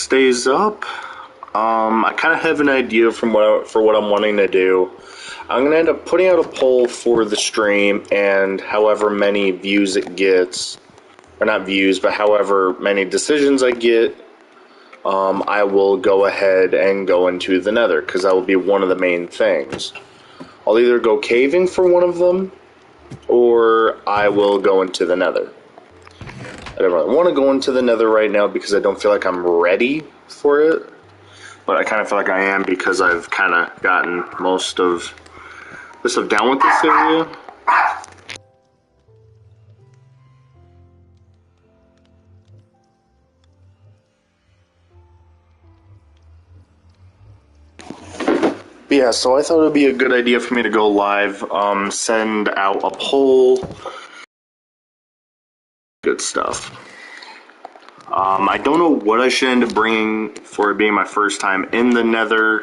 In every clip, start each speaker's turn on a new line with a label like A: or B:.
A: stays up. I kind of have an idea for what I'm wanting to do. I'm going to end up putting out a poll for the stream, and however many views it gets, or not views, but however many decisions I get, I will go ahead and go into the Nether, because that will be one of the main things. I'll either go caving for one of them, or I will go into the Nether. I don't really want to go into the Nether right now because I don't feel like I'm ready for it. But I kind of feel like I am because I've kind of gotten most of the stuff down with this area. But yeah, so I thought it would be a good idea for me to go live, send out a poll. Good stuff. I don't know what I should end up bringing for it being my first time in the Nether.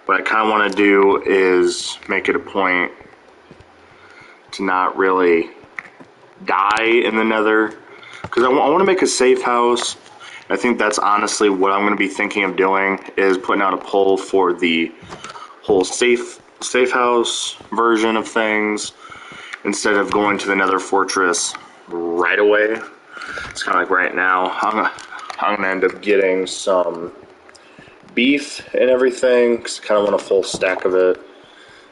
A: What I kind of want to do is make it a point to not really die in the Nether. Because I want to make a safe house. I think that's honestly what I'm going to be thinking of doing, is putting out a poll for the whole safe house version of things, instead of going to the Nether Fortress right away. It's kind of like right now, I'm gonna end up getting some beef and everything, because I kind of want a full stack of it,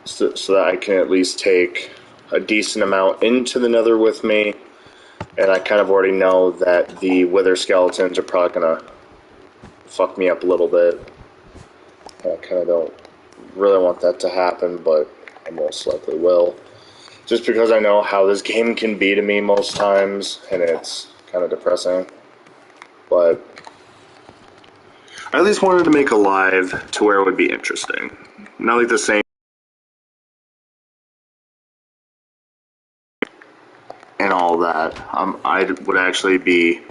A: so that I can at least take a decent amount into the Nether with me. And I kind of already know that the wither skeletons are probably gonna fuck me up a little bit. I kind of don't really want that to happen, but I most likely will. Just because I know how this game can be to me most times, and it's kind of depressing. But I at least wanted to make a live to where it would be interesting. Not like the same and all that. I would actually be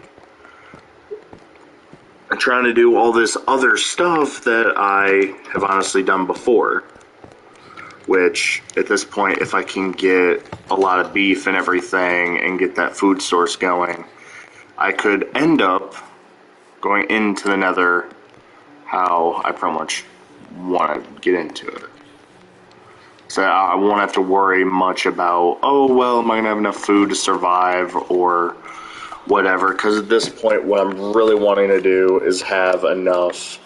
A: trying to do all this other stuff that I have honestly done before. Which, at this point, if I can get a lot of beef and everything and get that food source going, I could end up going into the Nether how I pretty much want to get into it. So I won't have to worry much about, oh, well, am I going to have enough food to survive or whatever, because at this point what I'm really wanting to do is have enough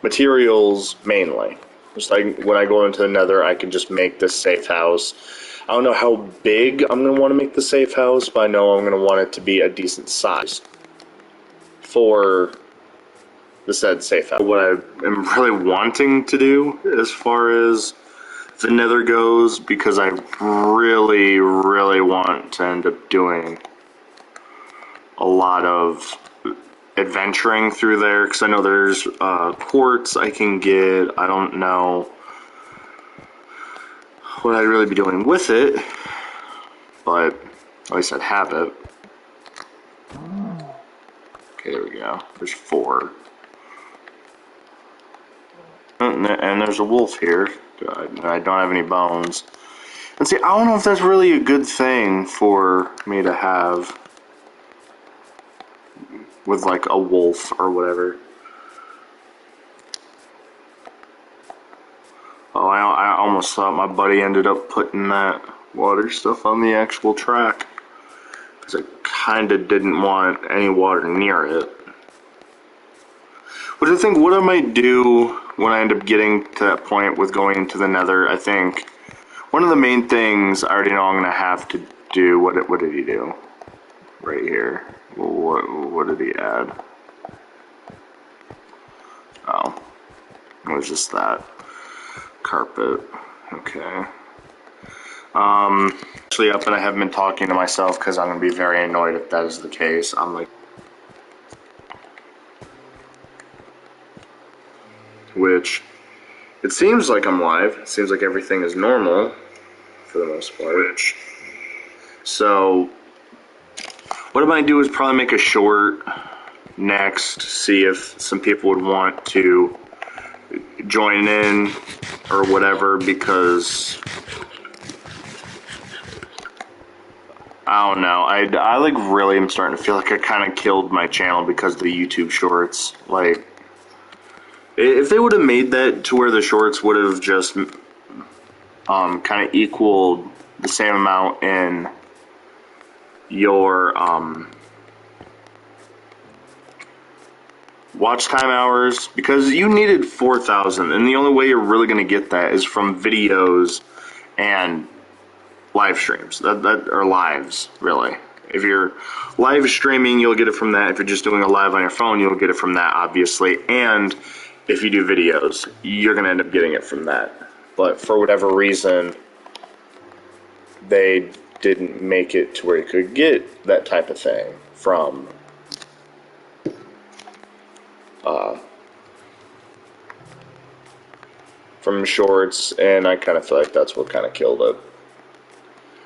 A: materials mainly. Just like when I go into the Nether, I can just make this safe house. I don't know how big I'm going to want to make the safe house, but I know I'm going to want it to be a decent size for the said safe house. What I am really wanting to do as far as the Nether goes, because I really, really want to end up doing a lot of adventuring through there, because I know there's quartz I can get. I don't know what I'd really be doing with it, but at least I'd have it. Okay, there we go. There's 4. And there's a wolf here. I don't have any bones. And see, I don't know if that's really a good thing for me to have with like a wolf or whatever. Oh, I almost thought my buddy ended up putting that water stuff on the actual track, because I kind of didn't want any water near it. Which I think what I might do when I end up getting to that point with going into the Nether, I think one of the main things I already know I'm going to have to do, what did he do? Right here. What did he add? Oh, it was just that carpet. Okay. Actually up, and I haven't been talking to myself because I'm going to be very annoyed if that is the case. I'm like, which it seems like I'm live. It seems like everything is normal for the most part. So what I might do is probably make a short next, see if some people would want to join in or whatever, because I don't know. I like really am starting to feel like I kind of killed my channel because of the YouTube shorts. Like, if they would have made that to where the shorts would have just kind of equaled the same amount in your watch time hours, because you needed 4,000, and the only way you're really going to get that is from videos and live streams that are lives, really. If you're live streaming, you'll get it from that. If you're just doing a live on your phone, you'll get it from that, obviously. And if you do videos, you're going to end up getting it from that. But for whatever reason, they didn't make it to where you could get that type of thing from shorts, and I kind of feel like that's what kind of killed it.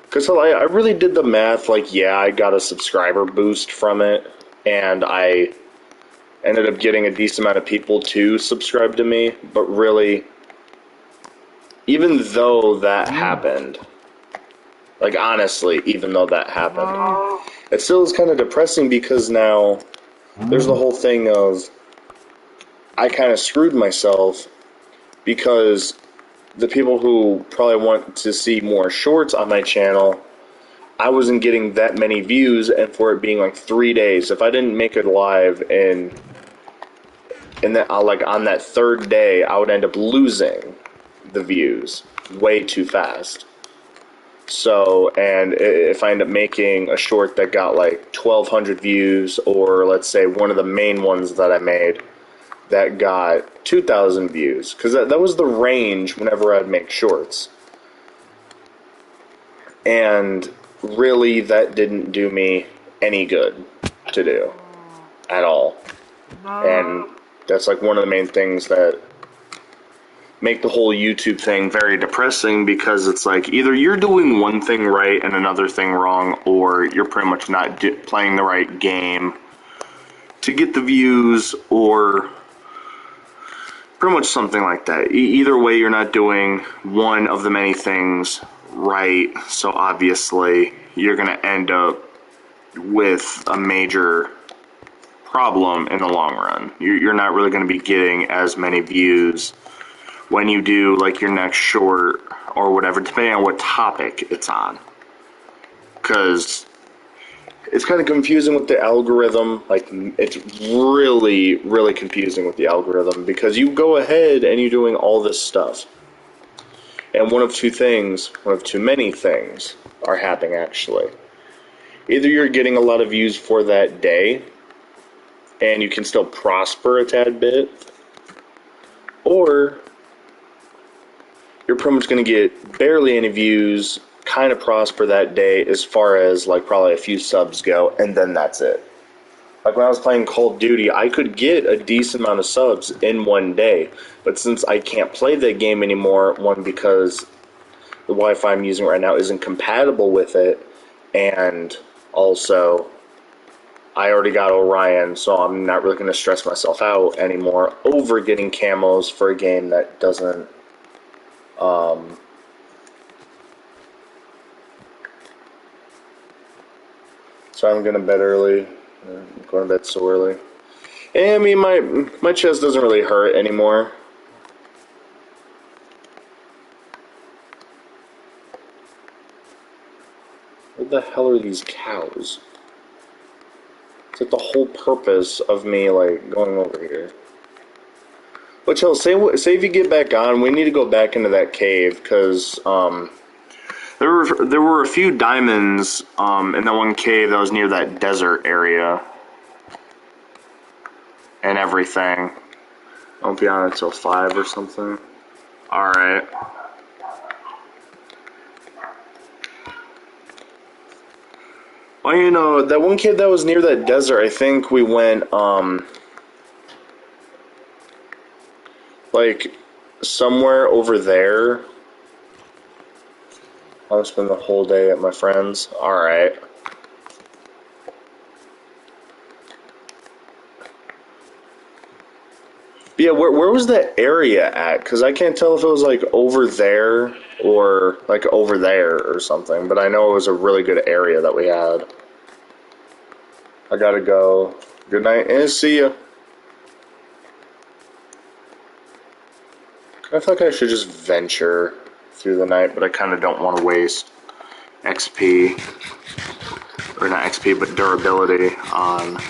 A: Because I really did the math, like, yeah, I got a subscriber boost from it, and I ended up getting a decent amount of people to subscribe to me, but really, even though that happened, like, honestly, even though that happened, it still is kind of depressing because now there's the whole thing of I kind of screwed myself because the people who probably want to see more shorts on my channel, I wasn't getting that many views, and for it being like 3 days, if I didn't make it live and that like on that third day, I would end up losing the views way too fast. So, and if I end up making a short that got like 1,200 views, or let's say one of the main ones that I made that got 2,000 views, because that was the range whenever I'd make shorts. And really, that didn't do me any good to do at all. And that's like one of the main things that make the whole YouTube thing very depressing, because it's like either you're doing one thing right and another thing wrong, or you're pretty much not playing the right game to get the views, or pretty much something like that. Either way, you're not doing one of the many things right, so obviously you're going to end up with a major problem in the long run. You're not really going to be getting as many views when you do like your next short or whatever, depending on what topic it's on. Because it's kind of confusing with the algorithm. Like, it's really, really confusing with the algorithm, because you go ahead and you're doing all this stuff. And one of too many things are happening, actually. Either you're getting a lot of views for that day, and you can still prosper a tad bit, or you're pretty much going to get barely any views, kind of prosper that day as far as like probably a few subs go, and then that's it. Like when I was playing Call of Duty, I could get a decent amount of subs in one day, but since I can't play that game anymore, one, because the Wi-Fi I'm using right now isn't compatible with it, and also I already got Orion, so I'm not really going to stress myself out anymore over getting camos for a game that doesn't so I'm going to bed early. I'm going to bed so early. And I mean, my chest doesn't really hurt anymore. What the hell are these cows? It's like the whole purpose of me like going over here. Which hell, say if you get back on, we need to go back into that cave, because there were a few diamonds in that one cave that was near that desert area and everything. I won't be on until 5 or something. Alright. Well, you know, that one cave that was near that desert, I think we went, like, somewhere over there. I'll spend the whole day at my friend's. Alright. But yeah, where was that area at? Because I can't tell if it was like over there or like over there or something. But I know it was a really good area that we had. I gotta go. Good night and see ya. I feel like I should just venture through the night, but I kind of don't want to waste XP, or not XP, but durability on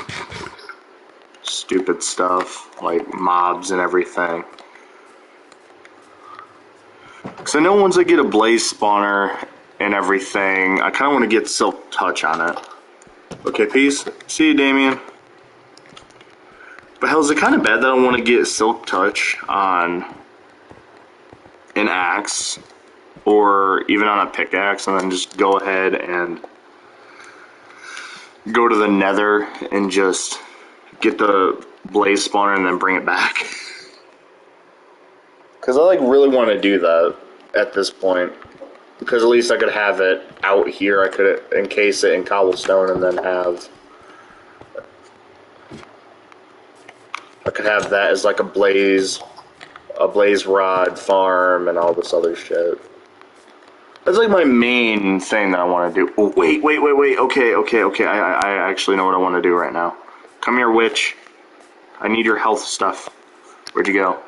A: stupid stuff like mobs and everything. Because I know once I get a blaze spawner and everything, I kind of want to get silk touch on it. Okay, peace. See you, Damien. But hell, is it kind of bad that I want to get silk touch on an axe or even on a pickaxe and then just go ahead and go to the nether and just get the blaze spawner and then bring it back? Because I like really want to do that at this point. Because at least I could have it out here. I could encase it in cobblestone and then have... I could have that as like a blaze rod farm and all this other shit. That's like my main thing that I want to do. Oh, wait. Okay. I actually know what I want to do right now. Come here, witch. I need your health stuff. Where'd you go?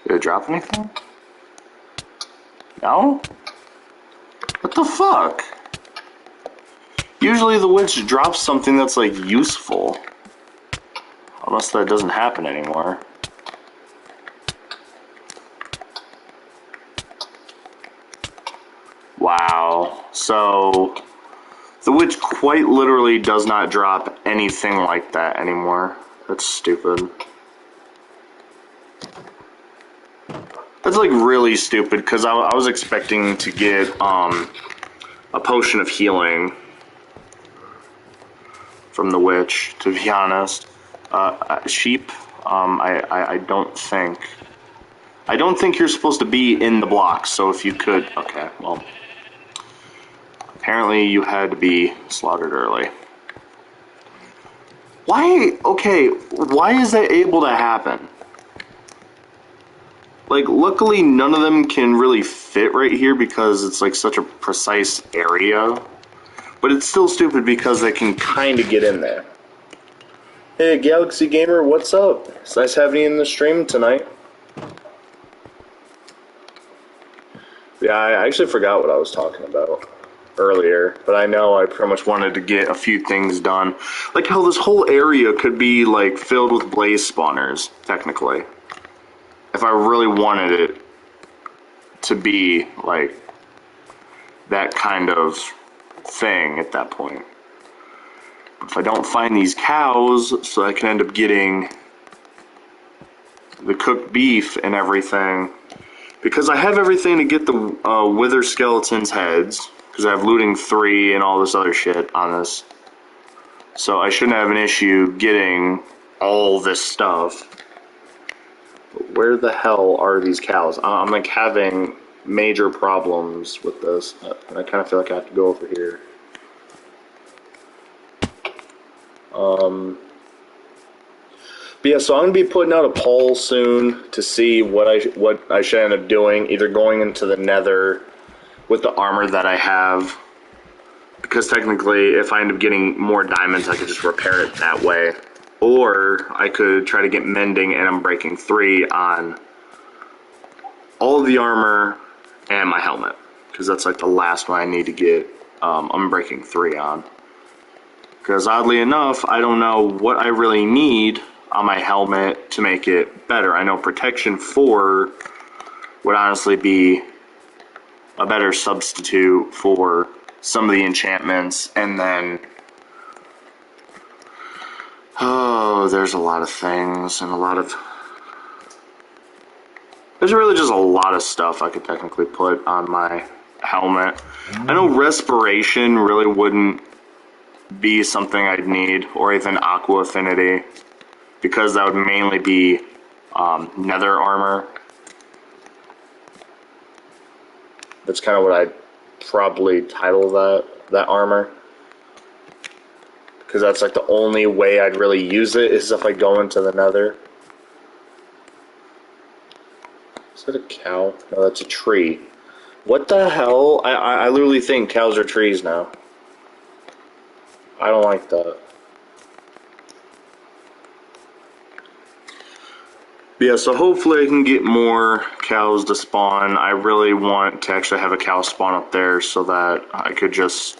A: Did it drop anything? No? What the fuck? Usually the witch drops something that's like useful. Unless that doesn't happen anymore. Wow. So the witch quite literally does not drop anything like that anymore. That's stupid. That's like really stupid because I was expecting to get a potion of healing from the witch, to be honest. Sheep, I don't think you're supposed to be in the blocks, so if you could, okay, well, apparently you had to be slaughtered early. Why is that able to happen? Like, luckily none of them can really fit right here because it's like such a precise area. But it's still stupid because they can kind of get in there. Hey, Galaxy Gamer, what's up? It's nice having you in the stream tonight. Yeah, I actually forgot what I was talking about earlier, but I know I pretty much wanted to get a few things done. Like how this whole area could be like filled with blaze spawners, technically. If I really wanted it to be like that kind of thing at that point. If I don't find these cows, so I can end up getting the cooked beef and everything. Because I have everything to get the wither skeletons' heads, because I have looting 3 and all this other shit on this. So I shouldn't have an issue getting all this stuff. But where the hell are these cows? I'm like having major problems with this. And I kind of feel like I have to go over here. But yeah, so I'm gonna be putting out a poll soon to see what I should end up doing. Either going into the Nether with the armor that I have, because technically, if I end up getting more diamonds, I could just repair it that way. Or I could try to get mending and Unbreaking 3 on all of the armor and my helmet, because that's like the last one I need to get Unbreaking 3 on. Because oddly enough, I don't know what I really need on my helmet to make it better. I know Protection 4 would honestly be a better substitute for some of the enchantments, and then there's a lot of things and there's really just a lot of stuff I could technically put on my helmet. I know Respiration really wouldn't be something I'd need, or even Aqua Affinity, because that would mainly be nether armor. That's kind of what I'd probably title that armor. because that's like the only way I'd really use it is if I go into the nether. Is that a cow? No, that's a tree. What the hell? I literally think cows are trees now. I don't like that. But yeah, so hopefully I can get more cows to spawn. I really want to actually have a cow spawn up there so that I could just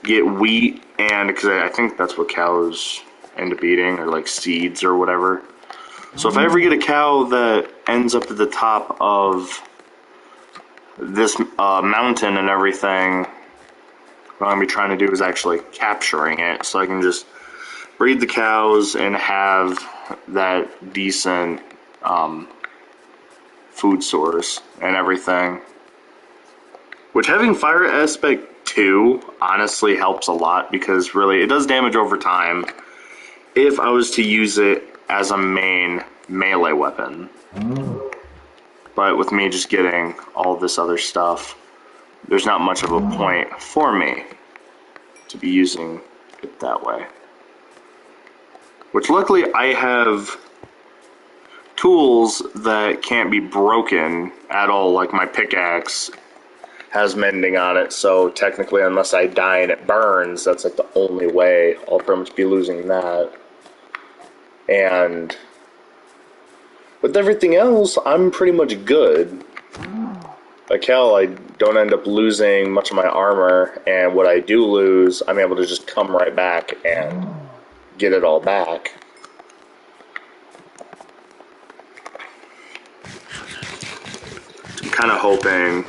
A: get wheat, and because I think that's what cows end up eating, or like seeds or whatever. So if I ever get a cow that ends up at the top of this mountain and everything, what I'm going to be trying to do is actually capturing it, so I can just breed the cows and have that decent food source and everything. Which having fire aspect 2 honestly helps a lot, because really it does damage over time if I was to use it as a main melee weapon. But with me just getting all this other stuff, there's not much of a point for me to be using it that way. Which luckily I have tools that can't be broken at all, like my pickaxe has mending on it, so technically unless I die and it burns, that's like the only way I'll pretty much be losing that. And with everything else, I'm pretty much good. Like hell, I don't end up losing much of my armor, and what I do lose, I'm able to just come right back and get it all back. I'm kind of hoping...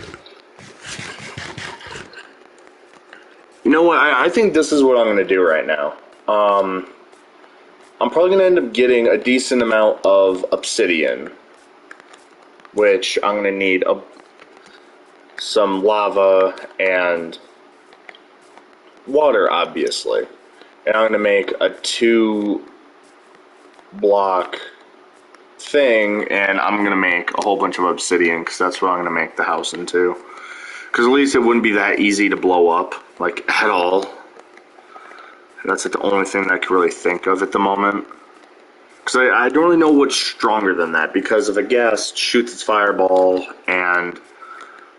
A: You know what, I think this is what I'm going to do right now. I'm probably going to end up getting a decent amount of obsidian, which I'm going to need some lava and water, obviously. And I'm going to make a 2-block thing, and I'm going to make a whole bunch of obsidian, because that's what I'm going to make the house into. Because at least it wouldn't be that easy to blow up, like, at all. That's like the only thing that I can really think of at the moment. Because I don't really know what's stronger than that, because if a ghast shoots its fireball, and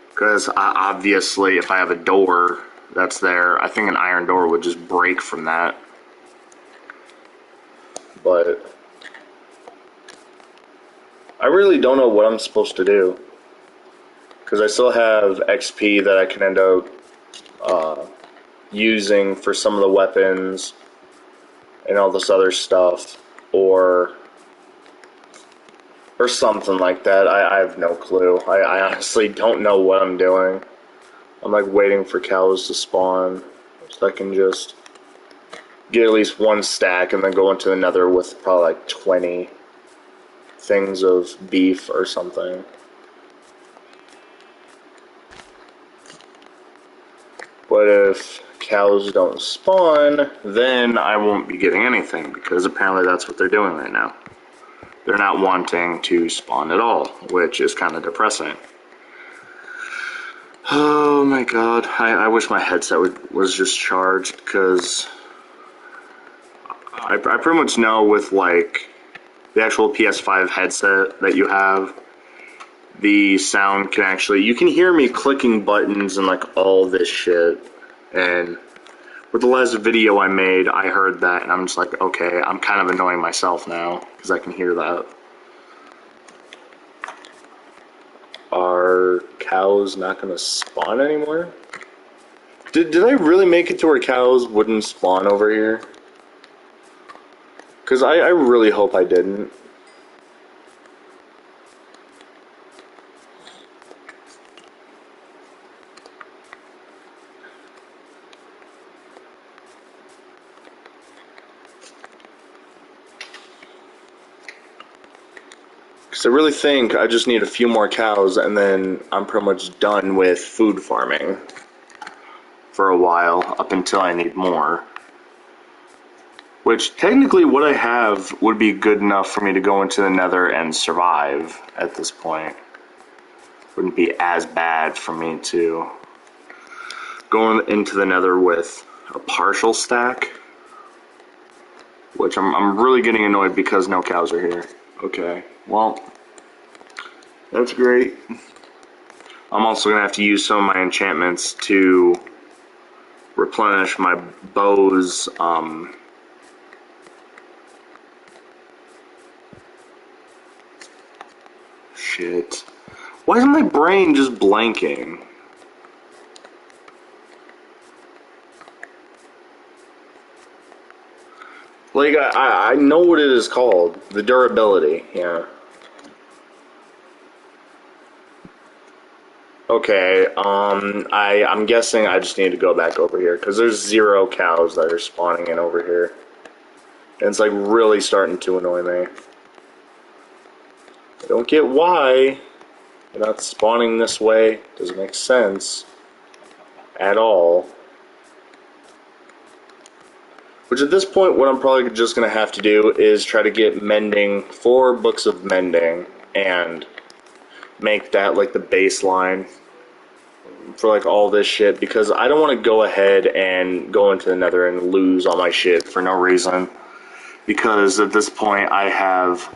A: because obviously if I have a door that's there, I think an iron door would just break from that. But I really don't know what I'm supposed to do, because I still have XP that I can end up using for some of the weapons and all this other stuff, or something like that. I have no clue. I honestly don't know what I'm doing. I'm like waiting for cows to spawn so I can just get at least one stack and then go into the nether with probably like 20 things of beef or something. But if cows don't spawn, then I won't be getting anything, because apparently that's what they're doing right now. They're not wanting to spawn at all, which is kind of depressing. Oh my god, I wish my headset was just charged, because I pretty much know with like the actual PS5 headset that you have, the sound can actually, you can hear me clicking buttons and like all this shit. And with the last video I made, I heard that, and I'm just like, okay, I'm kind of annoying myself now, because I can hear that. Are cows not going to spawn anymore? Did I really make it to where cows wouldn't spawn over here? Because I really hope I didn't. Because I really think I just need a few more cows, and then I'm pretty much done with food farming for a while, up until I need more. Which, technically, what I have would be good enough for me to go into the nether and survive at this point. Wouldn't be as bad for me to go into the nether with a partial stack. Which I'm really getting annoyed because no cows are here. Okay, well, that's great. I'm also going to have to use some of my enchantments to replenish my bow's, shit. Why is my brain just blanking? Like, I know what it is called. The durability, yeah. Okay, I'm guessing I just need to go back over here, because there's 0 cows that are spawning in over here. And it's, like, really starting to annoy me. I don't get why they're not spawning this way. Doesn't make sense at all. Which at this point, what I'm probably just going to have to do is try to get mending, 4 books of mending, and make that like the baseline for like all this shit, because I don't want to go ahead and go into the nether and lose all my shit for no reason. Because at this point, I have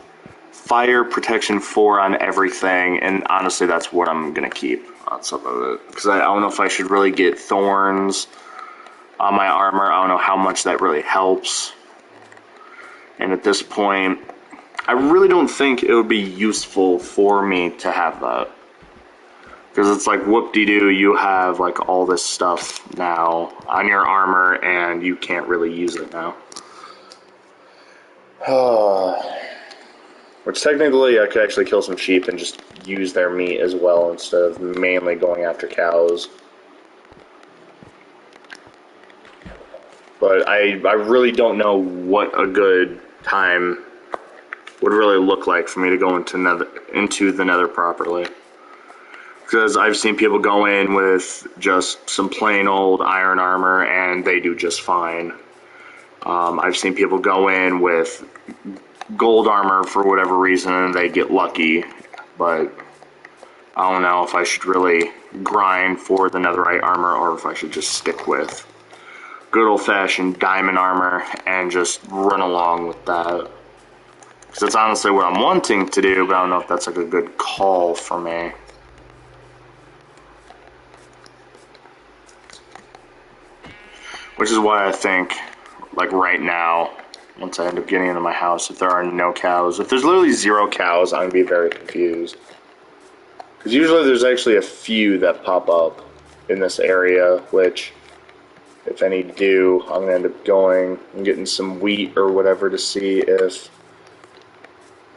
A: fire protection 4 on everything, and honestly, that's what I'm going to keep on top of it. Because I don't know if I should really get thorns on my armor. I don't know how much that really helps. And at this point, I really don't think it would be useful for me to have that. Because it's like, whoop-de-doo, you have like all this stuff now on your armor, and you can't really use it now. Which technically, I could actually kill some sheep and just use their meat as well, instead of mainly going after cows. But I really don't know what a good time would really look like for me to go into the nether properly. Because I've seen people go in with just some plain old iron armor and they do just fine. I've seen people go in with gold armor for whatever reason and they get lucky. But I don't know if I should really grind for the netherite armor or if I should just stick with good old-fashioned diamond armor and just run along with that. Because that's honestly what I'm wanting to do, but I don't know if that's like a good call for me. Which is why I think, like right now, once I end up getting into my house, if there are no cows, if there's literally 0 cows, I'm going to be very confused. Because usually there's actually a few that pop up in this area, which, if any do, I'm going to end up going and getting some wheat or whatever to see if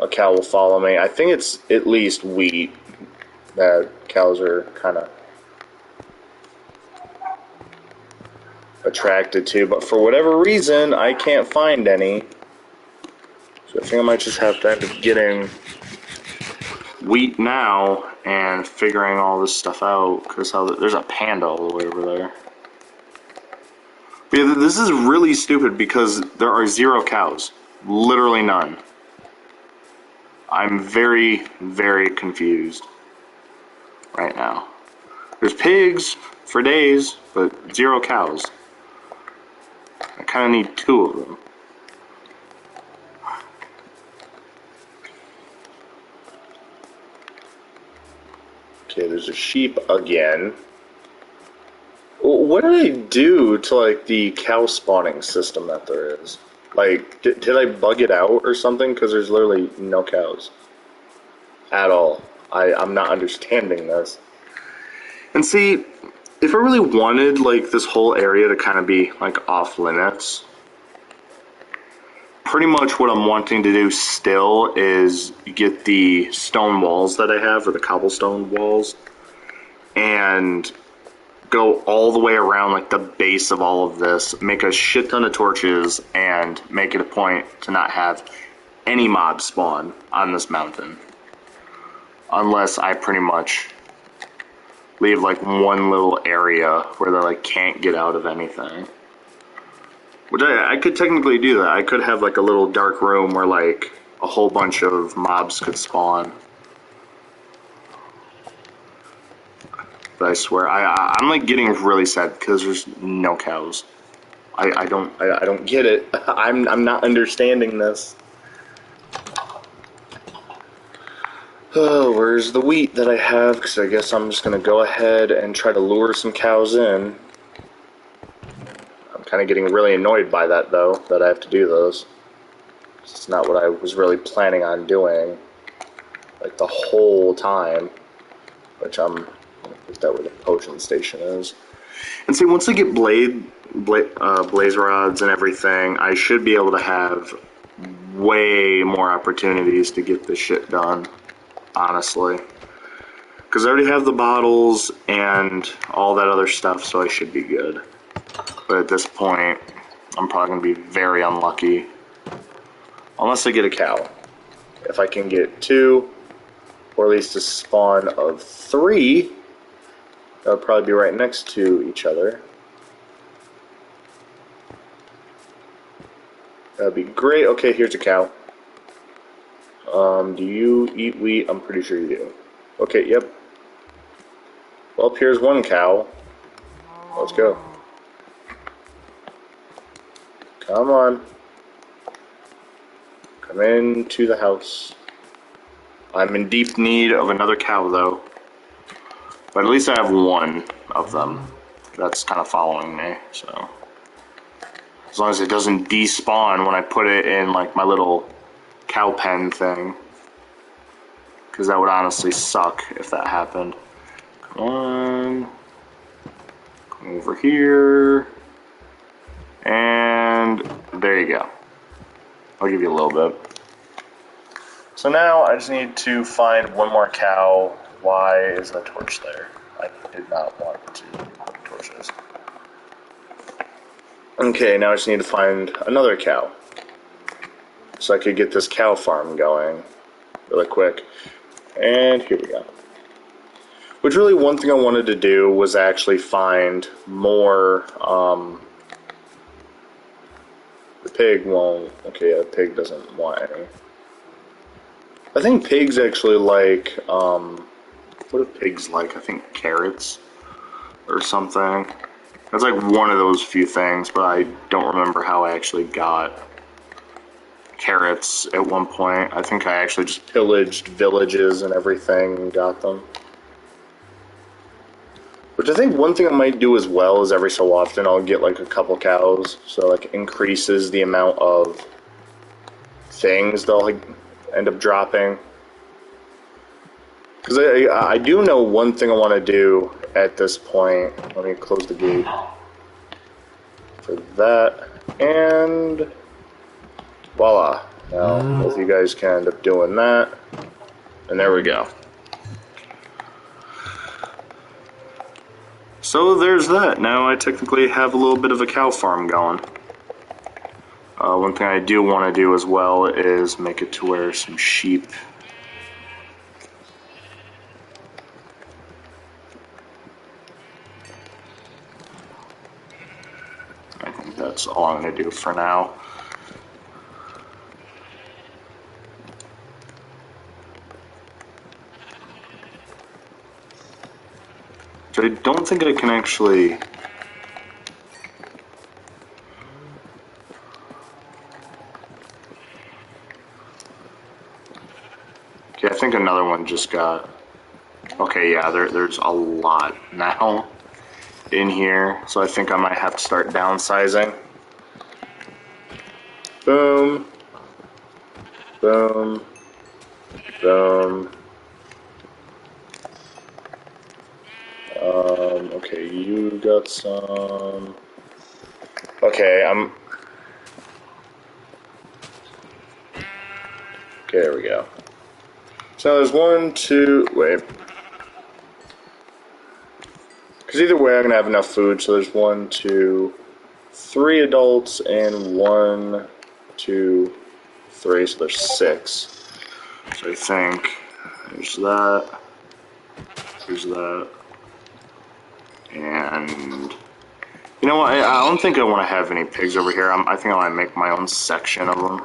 A: a cow will follow me. I think it's at least wheat that cows are kind of attracted to, but for whatever reason, I can't find any. So I think I might just have to end up getting wheat now and figuring all this stuff out, because there's a panda all the way over there. But yeah, this is really stupid because there are 0 cows. Literally none. I'm very, very confused right now. There's pigs for days, but 0 cows. I kind of need 2 of them. Okay, there's a sheep again. What did I do to, like, the cow spawning system that there is? Like, did I bug it out or something? Because there's literally no cows. At all. I'm not understanding this. And see, if I really wanted, like, this whole area to kind of be, like, off limits, pretty much what I'm wanting to do still is get the stone walls that I have, or the cobblestone walls, and go all the way around like the base of all of this, make a shit ton of torches, and make it a point to not have any mobs spawn on this mountain. Unless I pretty much leave like one little area where they like can't get out of anything. Which I could technically do that. I could have like a little dark room where like a whole bunch of mobs could spawn. But I swear, I'm like getting really sad because there's no cows. I don't get it. I'm not understanding this. Oh, where's the wheat that I have? Because I guess I'm just gonna go ahead and try to lure some cows in. I'm kind of getting really annoyed by that, though, that I have to do those. It's not what I was really planning on doing, like, the whole time. Which I'm gonna put that where the potion station is. And see, once I get blaze rods and everything, I should be able to have way more opportunities to get this shit done, honestly. Because I already have the bottles and all that other stuff, so I should be good. But at this point, I'm probably going to be very unlucky. Unless I get a cow. If I can get 2, or at least a spawn of 3, that would probably be right next to each other. That'd be great. Okay, here's a cow. Do you eat wheat? I'm pretty sure you do. Okay, yep. Well, here's one cow. Let's go. Come on. Come into the house. I'm in deep need of another cow, though. But at least I have one of them. That's kind of following me, so. As long as it doesn't despawn when I put it in, like, my little cow pen thing. Because that would honestly suck if that happened. Come on. Come over here. And there you go. I'll give you a little bit. So now I just need to find one more cow. Why is the torch there? I did not want to put torches. Okay, now I just need to find another cow. So I could get this cow farm going really quick. And here we go. Which really one thing I wanted to do was actually find more, the pig won't, okay, the pig doesn't want any. I think pigs actually like, what do pigs like? I think carrots or something. That's like one of those few things, but I don't remember how I actually got carrots at one point. I think I actually just pillaged villages and everything and got them. Which I think one thing I might do as well is every so often I'll get like a couple cows, so like increases the amount of things they'll like end up dropping. Because I do know one thing I want to do at this point. Let me close the gate for that, and voila. Now both of you guys can end up doing that, and there we go. So there's that. Now I technically have a little bit of a cow farm going. One thing I do want to do as well is make it to where some sheep. I think that's all I'm going to do for now. So I don't think I can actually... Okay, I think another one just got... Okay, yeah, there's a lot now in here, so I think I might have to start downsizing. Boom. Boom. Boom. Okay, you got some... Okay, Okay, there we go. So there's 1, 2... Wait. Because either way, I'm going to have enough food. So there's 1, 2, 3 adults and 1, 2, 3. So there's 6. So I think there's that. There's that. And you know what? I don't think I want to have any pigs over here. I think I want to make my own section of them.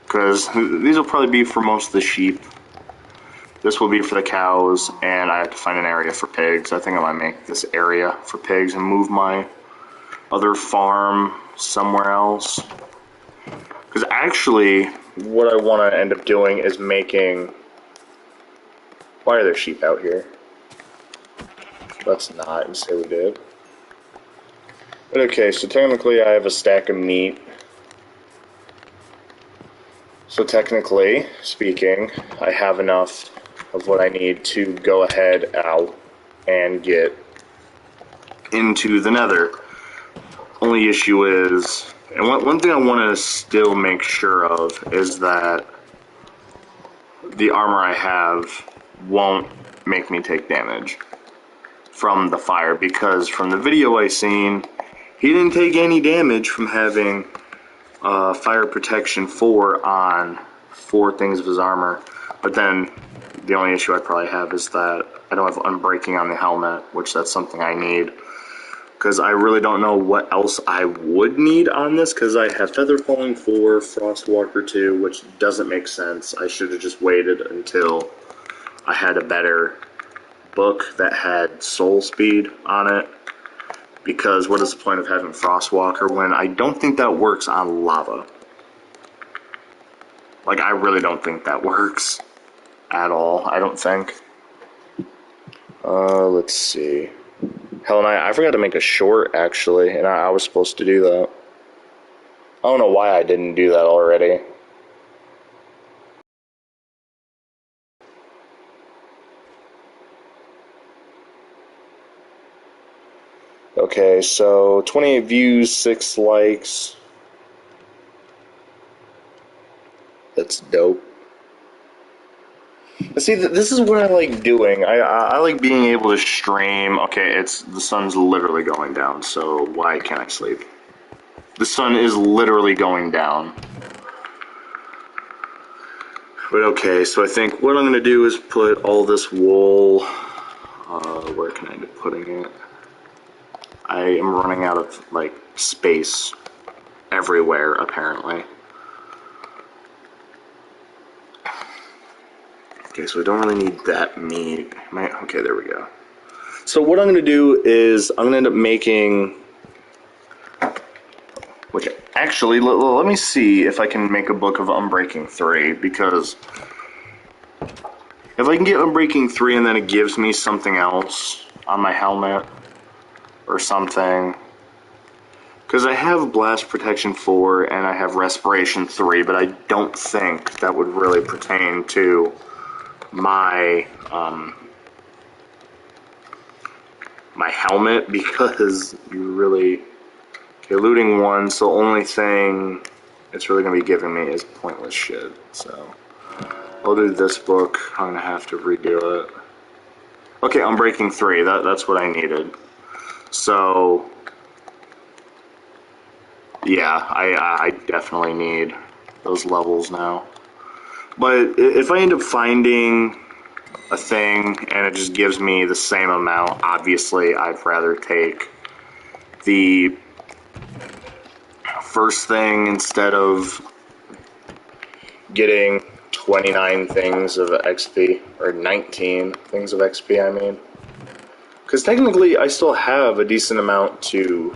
A: Because these will probably be for most of the sheep. This will be for the cows, and I have to find an area for pigs. I think I might make this area for pigs and move my other farm somewhere else. Because actually, what I want to end up doing is making... Why are there sheep out here? Let's not and say we did. But okay, so technically I have a stack of meat. So technically speaking, I have enough of what I need to go ahead out and get into the nether. Only issue is, and one thing I want to still make sure of is that the armor I have won't make me take damage from the fire, because from the video I seen, he didn't take any damage from having fire protection 4 on 4 things of his armor. But then the only issue I probably have is that I don't have unbreaking on the helmet, which that's something I need. Because I really don't know what else I would need on this, because I have Feather Falling 4, Frostwalker 2, which doesn't make sense. I should have just waited until I had a better book that had soul speed on it. Because what is the point of having Frostwalker when I don't think that works on lava? Like, I really don't think that works at all, I don't think. Let's see. Hell, and I forgot to make a short, actually, and I was supposed to do that. I don't know why I didn't do that already. Okay, so 28 views, 6 likes. That's dope. But see, this is what I like doing. I like being able to stream. Okay, the sun's literally going down, so why can't I sleep? The sun is literally going down. But okay, so I think what I'm going to do is put all this wool... where can I end up putting it? I am running out of, like, space everywhere, apparently. Okay, so we don't really need that meat. Okay, there we go. So what I'm going to do is I'm going to end up making... Which, actually, let me see if I can make a book of Unbreaking 3, because if I can get Unbreaking 3 and then it gives me something else on my helmet or something... Because I have Blast Protection 4 and I have Respiration 3, but I don't think that would really pertain to my my helmet, because you really... Okay, looting 1, so the only thing it's really going to be giving me is pointless shit, so... I'll do this book. I'm going to have to redo it. Okay, Unbreaking 3, that's what I needed. So... Yeah, I definitely need those levels now. But if I end up finding a thing and it just gives me the same amount, obviously I'd rather take the first thing instead of getting 29 things of XP, or 19 things of XP, I mean. Because technically I still have a decent amount to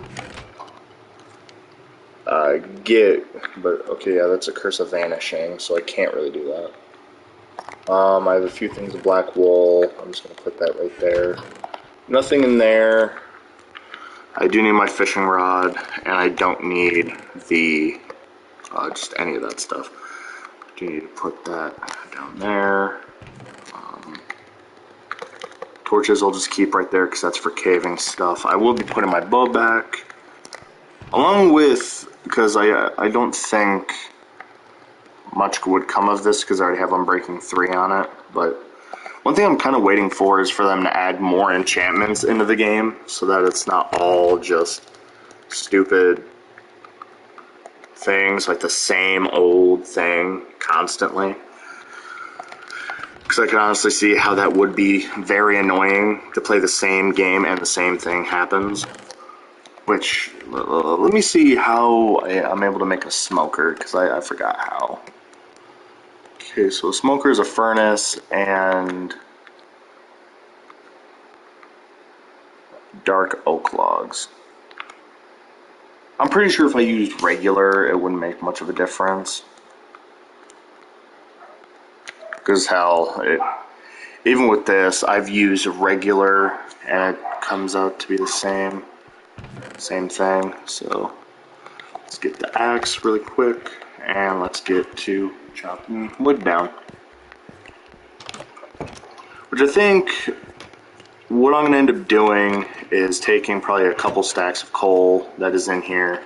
A: get, but okay, yeah, that's a Curse of Vanishing, so I can't really do that. I have a few things of black wool. I'm just going to put that right there. Nothing in there. I do need my fishing rod, and I don't need the, just any of that stuff. I do need to put that down there. Torches I'll just keep right there, because that's for caving stuff. I will be putting my bow back. Along with, because I don't think much would come of this, because I already have Unbreaking 3 on it, but one thing I'm kind of waiting for is for them to add more enchantments into the game, so that it's not all just stupid things, like the same old thing constantly. Because I can honestly see how that would be very annoying to play the same game and the same thing happens. Which, let me see how I'm able to make a smoker, because I forgot how. Okay, so a smoker is a furnace and dark oak logs. I'm pretty sure if I used regular, it wouldn't make much of a difference. Because even with this, I've used regular, and it comes out to be the same thing. So let's get the axe really quick, and let's get to chopping wood down. Which I think what I'm going to end up doing is taking probably a couple stacks of coal that is in here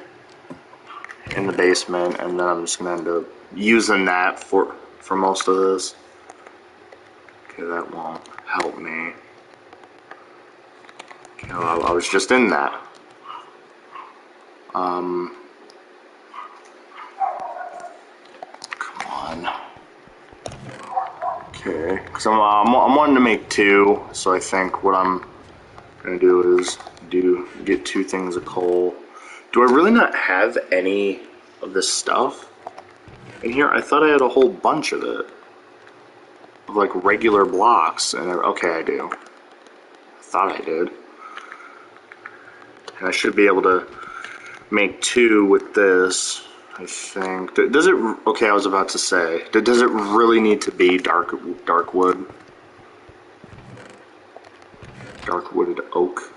A: in the basement, and then I'm just going to end up using that for most of this. Okay, that won't help me. Okay, well, I was just in that. Come on. Okay, because I'm wanting to make 2, so I think what I'm gonna do is get 2 things of coal. Do I really not have any of this stuff in here? I thought I had a whole bunch of it, of like regular blocks, and okay, I do. I thought I did, and I should be able to make 2 with this. I think. Does it? Okay, I was about to say. Does it really need to be dark wood? Dark wooded oak.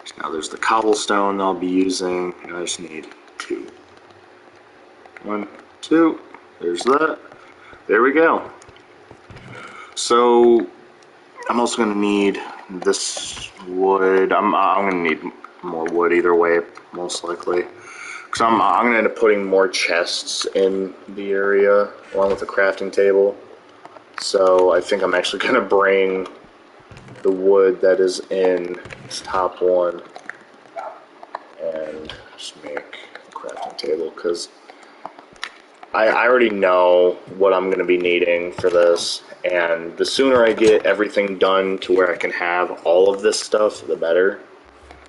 A: So now there's the cobblestone I'll be using. I just need 2. 1, 2. There's that. There we go. So I'm also gonna need this wood. I'm gonna need more wood either way, most likely. Because I'm gonna end up putting more chests in the area along with the crafting table. So I think I'm actually gonna bring the wood that is in this top one and just make a crafting table, because I already know what I'm going to be needing for this, and the sooner I get everything done to where I can have all of this stuff, the better.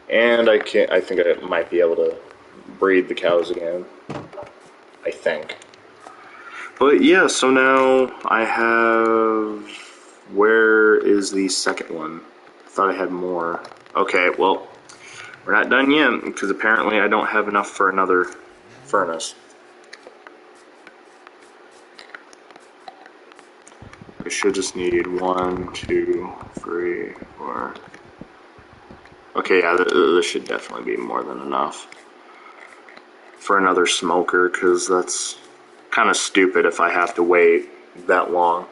A: And I think I might be able to breed the cows again, I think. But yeah, so now I have... Where is the second one? I thought I had more. Okay, well, we're not done yet, because apparently I don't have enough for another furnace. I should just need 1, 2, 3, 4. Okay, yeah, this should definitely be more than enough for another smoker, because that's kind of stupid if I have to wait that long.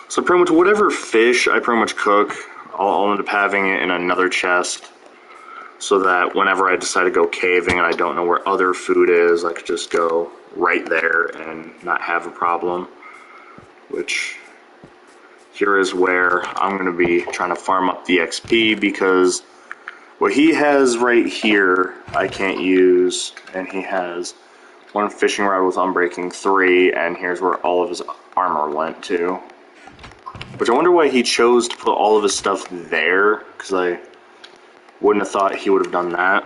A: So pretty much whatever fish I pretty much cook, I'll end up having it in another chest, so that whenever I decide to go caving and I don't know where other food is, I could just go right there and not have a problem. Which, here is where I'm going to be trying to farm up the XP, because what he has right here I can't use, and he has 1 fishing rod with unbreaking 3, and here's where all of his armor went to. Which I wonder why he chose to put all of his stuff there, because I wouldn't have thought he would have done that.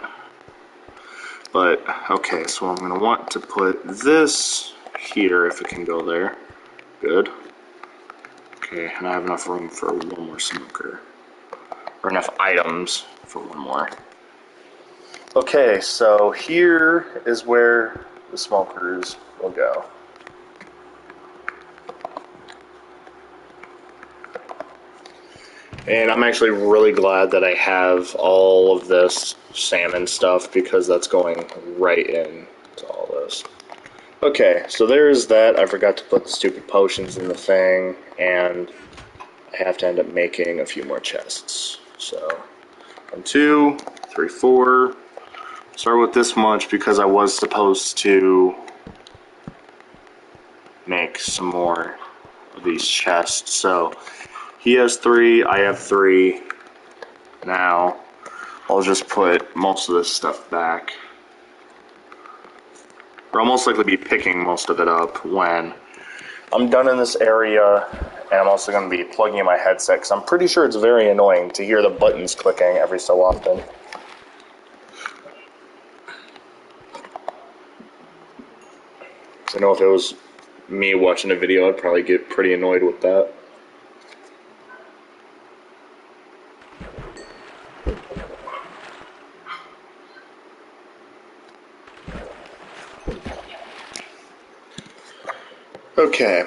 A: But, okay, so I'm going to want to put this here if it can go there. Good. Okay, and I have enough room for 1 more smoker. Or enough items for 1 more. Okay, so here is where the smokers will go. And I'm actually really glad that I have all of this salmon stuff, because that's going right into all this. Okay, so there's that. I forgot to put the stupid potions in the thing, and I have to end up making a few more chests. So, 1, 2, 3, 4. Start with this much because I was supposed to make some more of these chests. So, he has 3, I have 3. Now, I'll just put most of this stuff back. Or I'll most likely be picking most of it up when I'm done in this area, and I'm also going to be plugging in my headset, because I'm pretty sure it's very annoying to hear the buttons clicking every so often. I know if it was me watching a video, I'd probably get pretty annoyed with that. Okay.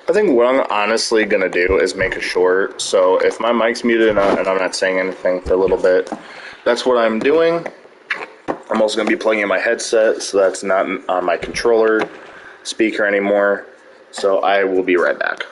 A: I think what I'm honestly gonna do is make a short. So if my mic's muted and I'm not saying anything for a little bit, that's what I'm doing. I'm also gonna be plugging in my headset, so that's not on my controller speaker anymore. So I will be right back.